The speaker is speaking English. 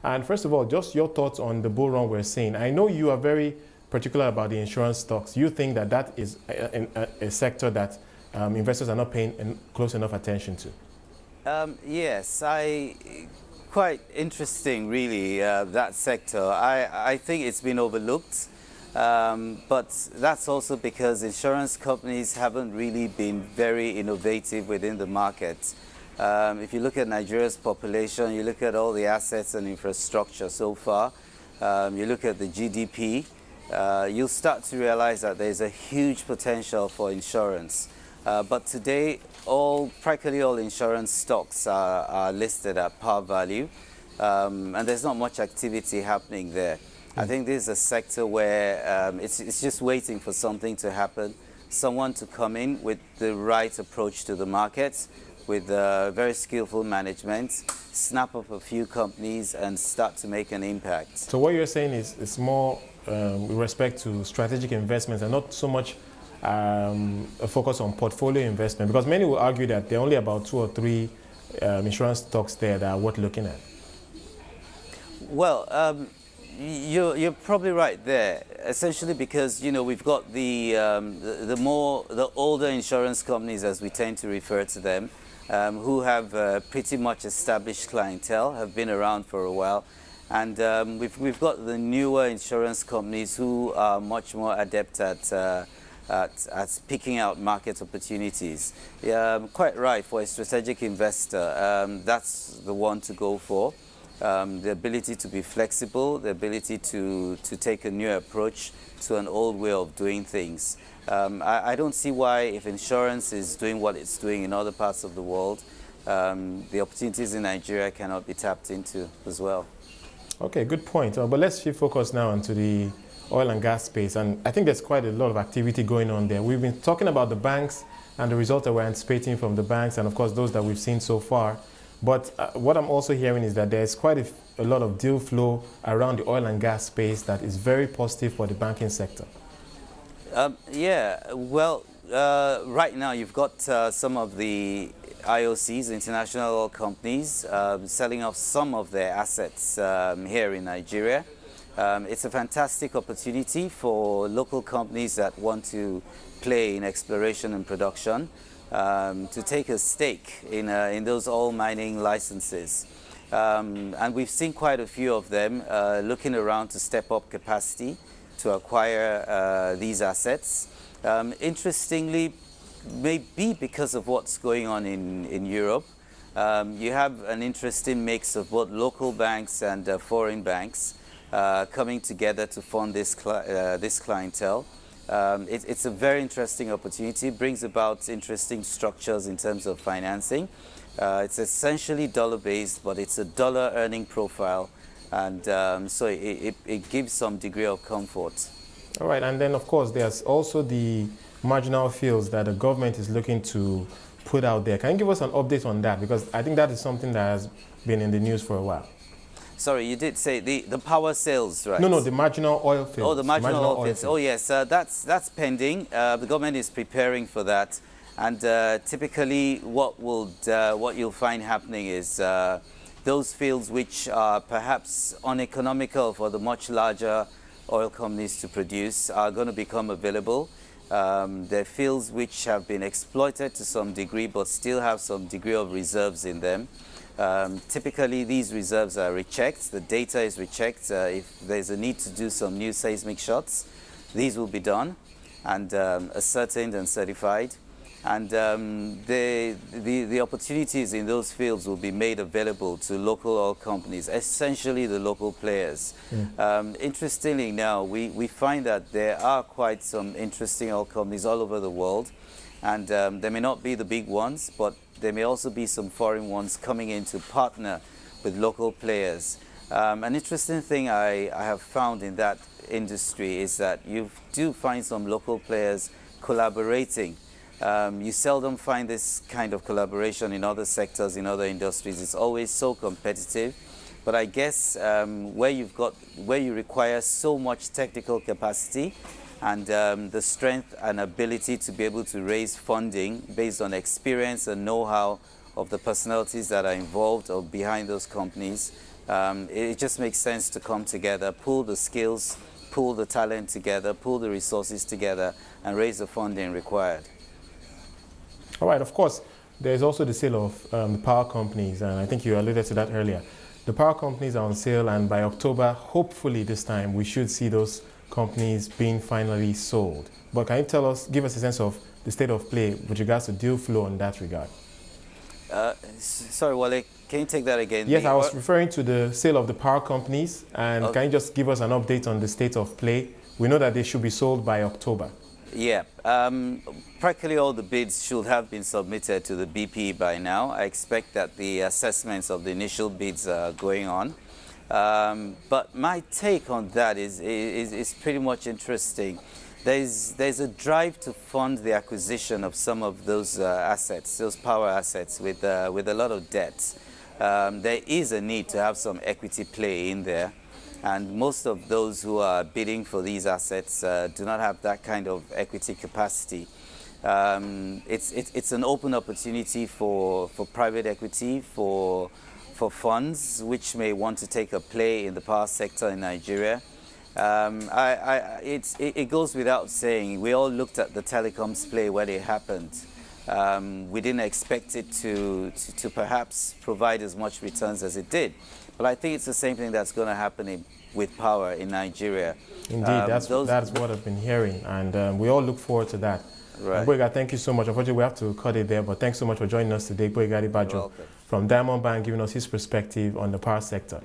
And first of all, just your thoughts on the bull run we're seeing. I know you are very particular about the insurance stocks. You think that that is a sector that investors are not paying close enough attention to. Yes, quite interesting, really, that sector. I think it's been overlooked, but that's also because insurance companies haven't really been very innovative within the market. If you look at Nigeria's population, you look at all the assets and infrastructure so far, you look at the GDP, you'll start to realize that there's a huge potential for insurance. But today, practically all insurance stocks are listed at par value, and there's not much activity happening there. I think this is a sector where it's just waiting for something to happen, someone to come in with the right approach to the market, with very skillful management, snap up a few companies and start to make an impact. So what you're saying is it's more with respect to strategic investments and not so much a focus on portfolio investment, because many will argue that there are only about 2 or 3 insurance stocks there that are worth looking at. Well, you're probably right there. Essentially, because we've got the older insurance companies, as we tend to refer to them, who have pretty much established clientele, have been around for a while, and we've got the newer insurance companies who are much more adept at picking out market opportunities. Quite right, for a strategic investor, that's the one to go for. The ability to be flexible, the ability to take a new approach to an old way of doing things. I don't see why, if insurance is doing what it's doing in other parts of the world, the opportunities in Nigeria cannot be tapped into as well. Okay, good point. But let's shift focus now onto the oil and gas space, and I think there's quite a lot of activity going on there. We've been talking about the banks and the results that we're anticipating from the banks, and of course those that we've seen so far. But what I'm also hearing is that there's quite a lot of deal flow around the oil and gas space that is very positive for the banking sector. Yeah, well, right now you've got some of the IOCs, international oil companies, selling off some of their assets here in Nigeria. It's a fantastic opportunity for local companies that want to play in exploration and production to take a stake in those oil mining licenses. And we've seen quite a few of them looking around to step up capacity to acquire these assets. Interestingly, maybe because of what's going on in Europe, you have an interesting mix of both local banks and foreign banks coming together to fund this clientele. It's a very interesting opportunity. It brings about interesting structures in terms of financing. It's essentially dollar-based, but it's a dollar earning profile, and so it gives some degree of comfort. All right, and then of course there's also the marginal fields that the government is looking to put out there. Can you give us an update on that? Because I think that is something that has been in the news for a while. Sorry, you did say the power sales, right? No, the marginal oil fields. Oh, the marginal oil fields. Oh, yes, that's pending. The government is preparing for that, and typically what you'll find happening is those fields which are perhaps uneconomical for the much larger oil companies to produce are going to become available. They're fields which have been exploited to some degree, but still have some degree of reserves in them. Typically, these reserves are rechecked. The data is rechecked. If there's a need to do some new seismic shots, these will be done and ascertained and certified. And the opportunities in those fields will be made available to local oil companies, essentially the local players. Interestingly now, we find that there are quite some interesting oil companies all over the world, and they may not be the big ones, but there may also be some foreign ones coming in to partner with local players. An interesting thing I have found in that industry is that you do find some local players collaborating. You seldom find this kind of collaboration in other sectors, in other industries. It's always so competitive. But I guess where you require so much technical capacity and the strength and ability to be able to raise funding based on experience and know-how of the personalities that are involved or behind those companies, It just makes sense to come together, pool the skills, pool the talent together, pool the resources together, and raise the funding required. All right, of course, there's also the sale of the power companies, and I think you alluded to that earlier. The power companies are on sale, and by October, hopefully this time, we should see those companies being finally sold. But can you tell us, give us a sense of the state of play with regards to deal flow in that regard? Sorry, Wole, can you take that again? Yes, I was referring to the sale of the power companies, and can you just give us an update on the state of play? We know that they should be sold by October. Yeah, practically all the bids should have been submitted to the BP by now. I expect that the assessments of the initial bids are going on. But my take on that is pretty much interesting. There's a drive to fund the acquisition of some of those assets, those power assets, with a lot of debt. There is a need to have some equity play in there, and most of those who are bidding for these assets do not have that kind of equity capacity. It's an open opportunity for private equity, for funds which may want to take a play in the power sector in Nigeria. It goes without saying, we all looked at the telecoms play when it happened. We didn't expect it to perhaps provide as much returns as it did. But I think it's the same thing that's going to happen with power in Nigeria. Indeed, that's what I've been hearing, and we all look forward to that. Right. Adegboyega, thank you so much. Unfortunately, we have to cut it there, but thanks so much for joining us today. Adegboyega Adebajo from Diamond Bank, giving us his perspective on the power sector.